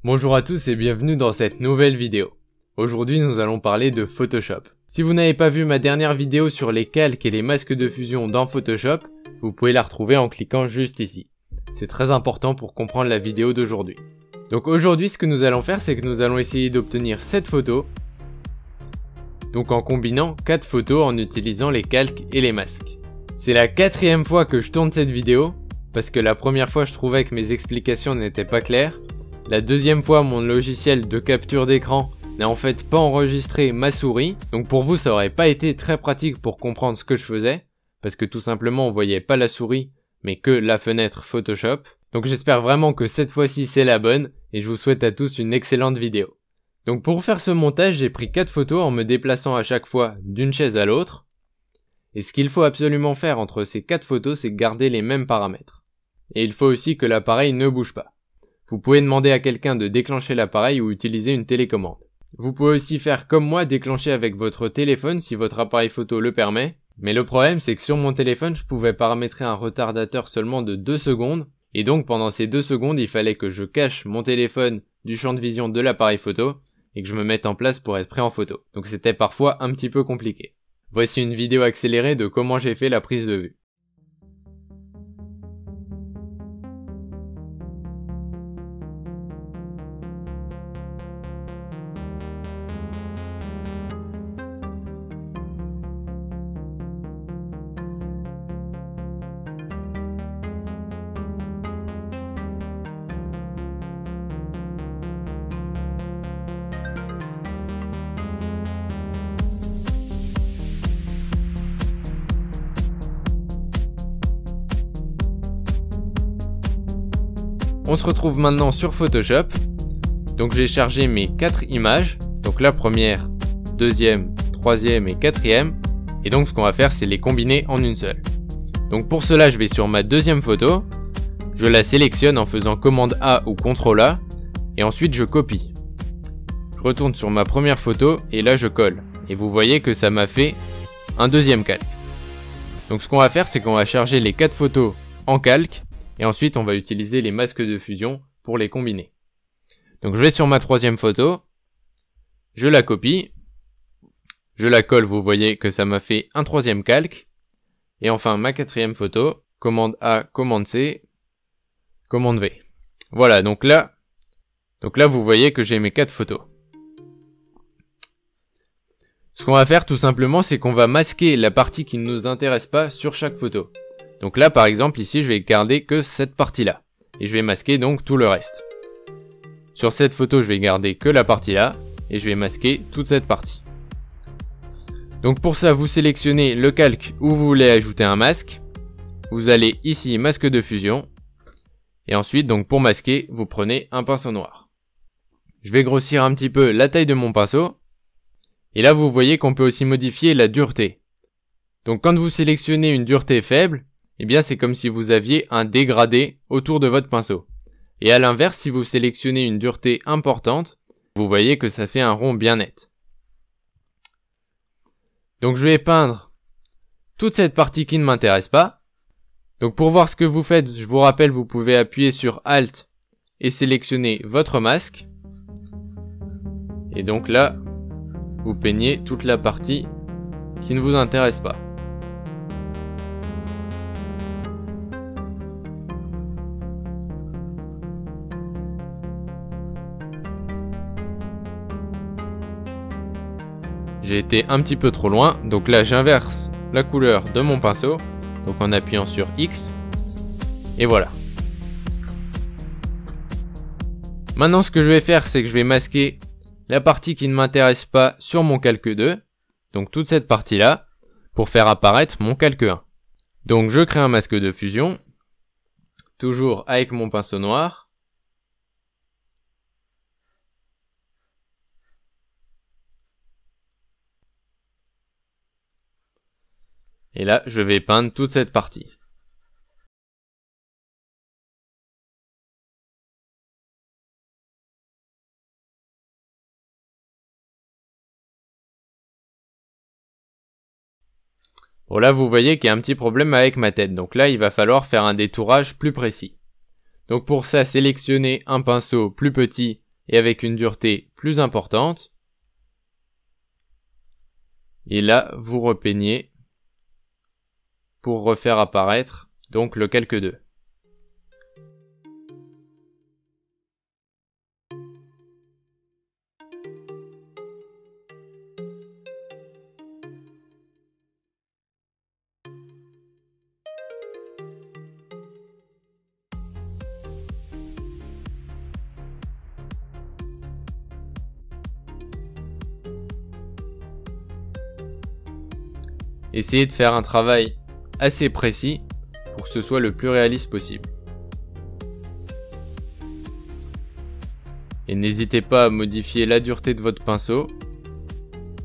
Bonjour à tous et bienvenue dans cette nouvelle vidéo. Aujourd'hui nous allons parler de Photoshop. Si vous n'avez pas vu ma dernière vidéo sur les calques et les masques de fusion dans Photoshop, vous pouvez la retrouver en cliquant juste ici. C'est très important pour comprendre la vidéo d'aujourd'hui. Donc aujourd'hui ce que nous allons faire, c'est que nous allons essayer d'obtenir cette photo. Donc en combinant 4 photos en utilisant les calques et les masques. C'est la 4e fois que je tourne cette vidéo, parce que la première fois je trouvais que mes explications n'étaient pas claires. La deuxième fois mon logiciel de capture d'écran n'a en fait pas enregistré ma souris, donc pour vous ça aurait pas été très pratique pour comprendre ce que je faisais, parce que tout simplement on voyait pas la souris, mais que la fenêtre Photoshop. Donc j'espère vraiment que cette fois-ci c'est la bonne, et je vous souhaite à tous une excellente vidéo. Donc pour faire ce montage, j'ai pris 4 photos en me déplaçant à chaque fois d'une chaise à l'autre. Et ce qu'il faut absolument faire entre ces 4 photos, c'est garder les mêmes paramètres. Et il faut aussi que l'appareil ne bouge pas. Vous pouvez demander à quelqu'un de déclencher l'appareil ou utiliser une télécommande. Vous pouvez aussi faire comme moi, déclencher avec votre téléphone si votre appareil photo le permet. Mais le problème, c'est que sur mon téléphone, je pouvais paramétrer un retardateur seulement de 2 secondes. Et donc pendant ces 2 secondes, il fallait que je cache mon téléphone du champ de vision de l'appareil photo et que je me mette en place pour être prêt en photo. Donc c'était parfois un petit peu compliqué. Voici une vidéo accélérée de comment j'ai fait la prise de vue. On se retrouve maintenant sur Photoshop. Donc j'ai chargé mes 4 images. Donc la première, deuxième, troisième et quatrième. Et donc ce qu'on va faire, c'est les combiner en une seule. Donc pour cela, je vais sur ma deuxième photo. Je la sélectionne en faisant commande A ou CTRL A. Et ensuite je copie. Je retourne sur ma première photo et là je colle. Et vous voyez que ça m'a fait un deuxième calque. Donc ce qu'on va faire, c'est qu'on va charger les 4 photos en calque. Et ensuite, on va utiliser les masques de fusion pour les combiner. Donc je vais sur ma troisième photo, je la copie, je la colle, vous voyez que ça m'a fait un troisième calque. Et enfin, ma quatrième photo, commande A, commande C, commande V. Voilà, donc là vous voyez que j'ai mes 4 photos. Ce qu'on va faire tout simplement, c'est qu'on va masquer la partie qui ne nous intéresse pas sur chaque photo. Donc là par exemple ici je vais garder que cette partie là. Et je vais masquer donc tout le reste. Sur cette photo je vais garder que la partie là. Et je vais masquer toute cette partie. Donc pour ça vous sélectionnez le calque où vous voulez ajouter un masque. Vous allez ici masque de fusion. Et ensuite donc pour masquer vous prenez un pinceau noir. Je vais grossir un petit peu la taille de mon pinceau. Et là vous voyez qu'on peut aussi modifier la dureté. Donc quand vous sélectionnez une dureté faible, eh bien c'est comme si vous aviez un dégradé autour de votre pinceau. Et à l'inverse, si vous sélectionnez une dureté importante, vous voyez que ça fait un rond bien net. Donc je vais peindre toute cette partie qui ne m'intéresse pas. Donc pour voir ce que vous faites, je vous rappelle, vous pouvez appuyer sur Alt et sélectionner votre masque. Et donc là, vous peignez toute la partie qui ne vous intéresse pas. J'ai été un petit peu trop loin, donc là j'inverse la couleur de mon pinceau, donc en appuyant sur X, et voilà. Maintenant ce que je vais faire, c'est que je vais masquer la partie qui ne m'intéresse pas sur mon calque 2, donc toute cette partie là, pour faire apparaître mon calque 1. Donc je crée un masque de fusion, toujours avec mon pinceau noir. Et là, je vais peindre toute cette partie. Bon là vous voyez qu'il y a un petit problème avec ma tête, donc là il va falloir faire un détourage plus précis. Donc pour ça sélectionnez un pinceau plus petit et avec une dureté plus importante. Et là, vous repeignez pour refaire apparaître donc le calque 2. Essayez de faire un travail assez précis pour que ce soit le plus réaliste possible. Et n'hésitez pas à modifier la dureté de votre pinceau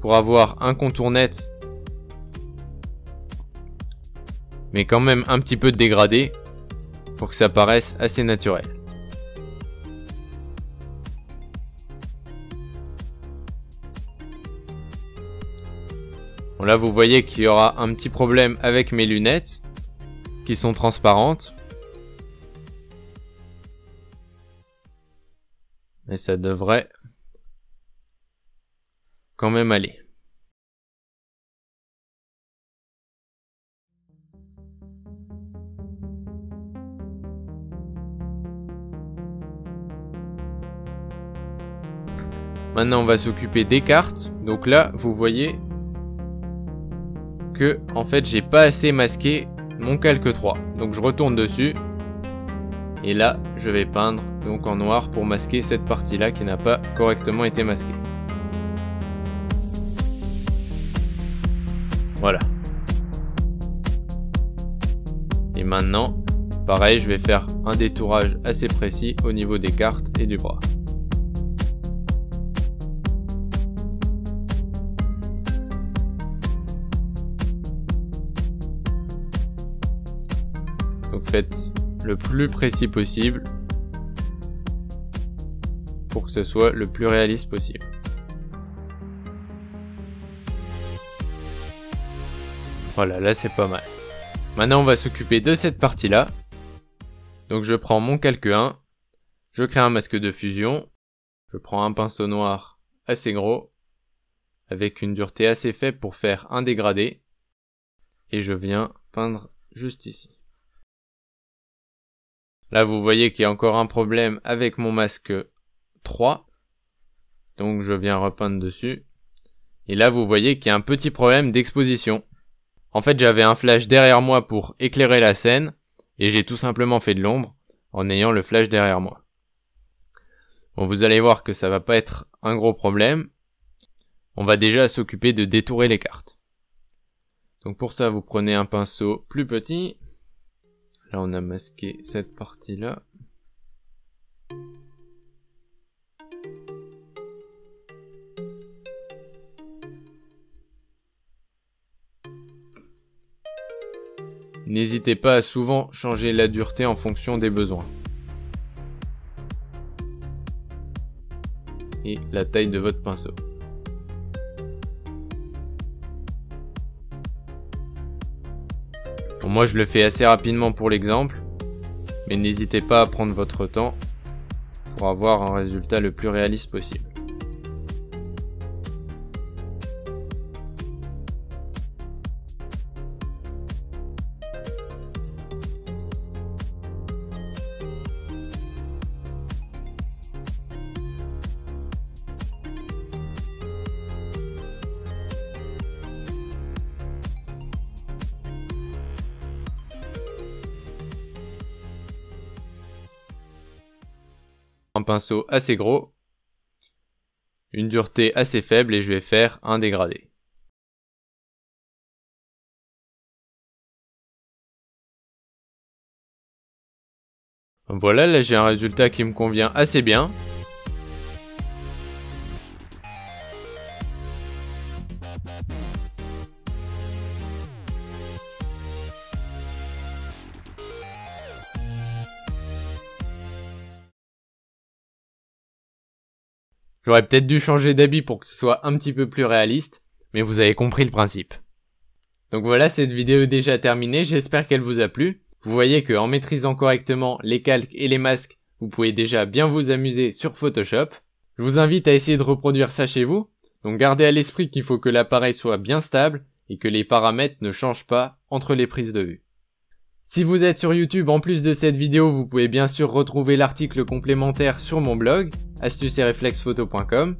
pour avoir un contour net, mais quand même un petit peu de dégradé pour que ça paraisse assez naturel. Bon, là vous voyez qu'il y aura un petit problème avec mes lunettes qui sont transparentes. Mais ça devrait quand même aller. Maintenant on va s'occuper des cartes. Donc là vous voyez que en fait j'ai pas assez masqué mon calque 3. Donc je retourne dessus et là je vais peindre donc en noir pour masquer cette partie là qui n'a pas correctement été masquée. Voilà. Et maintenant pareil, je vais faire un détourage assez précis au niveau des cartes et du bras. Donc faites le plus précis possible pour que ce soit le plus réaliste possible. Voilà, là c'est pas mal. Maintenant on va s'occuper de cette partie là. Donc je prends mon calque 1, je crée un masque de fusion, je prends un pinceau noir assez gros, avec une dureté assez faible pour faire un dégradé, et je viens peindre juste ici. Là, vous voyez qu'il y a encore un problème avec mon masque 3. Donc, je viens repeindre dessus. Et là, vous voyez qu'il y a un petit problème d'exposition. En fait, j'avais un flash derrière moi pour éclairer la scène. Et j'ai tout simplement fait de l'ombre en ayant le flash derrière moi. Bon, vous allez voir que ça va pas être un gros problème. On va déjà s'occuper de détourer les cartes. Donc, pour ça, vous prenez un pinceau plus petit. Là, on a masqué cette partie-là. N'hésitez pas à souvent changer la dureté en fonction des besoins. Et la taille de votre pinceau. Bon, moi je le fais assez rapidement pour l'exemple, mais n'hésitez pas à prendre votre temps pour avoir un résultat le plus réaliste possible. Un pinceau assez gros, une dureté assez faible et je vais faire un dégradé. Voilà, là j'ai un résultat qui me convient assez bien. J'aurais peut-être dû changer d'habit pour que ce soit un petit peu plus réaliste, mais vous avez compris le principe. Donc voilà, cette vidéo est déjà terminée, j'espère qu'elle vous a plu. Vous voyez qu'en maîtrisant correctement les calques et les masques, vous pouvez déjà bien vous amuser sur Photoshop. Je vous invite à essayer de reproduire ça chez vous, donc gardez à l'esprit qu'il faut que l'appareil soit bien stable et que les paramètres ne changent pas entre les prises de vue. Si vous êtes sur YouTube, en plus de cette vidéo, vous pouvez bien sûr retrouver l'article complémentaire sur mon blog, astucesetréflexephoto.com.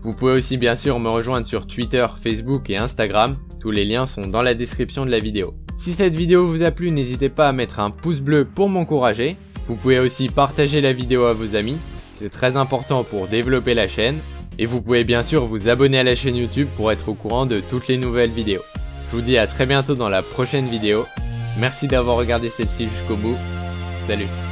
Vous pouvez aussi bien sûr me rejoindre sur Twitter, Facebook et Instagram, tous les liens sont dans la description de la vidéo. Si cette vidéo vous a plu, n'hésitez pas à mettre un pouce bleu pour m'encourager. Vous pouvez aussi partager la vidéo à vos amis, c'est très important pour développer la chaîne. Et vous pouvez bien sûr vous abonner à la chaîne YouTube pour être au courant de toutes les nouvelles vidéos. Je vous dis à très bientôt dans la prochaine vidéo. Merci d'avoir regardé celle-ci jusqu'au bout. Salut!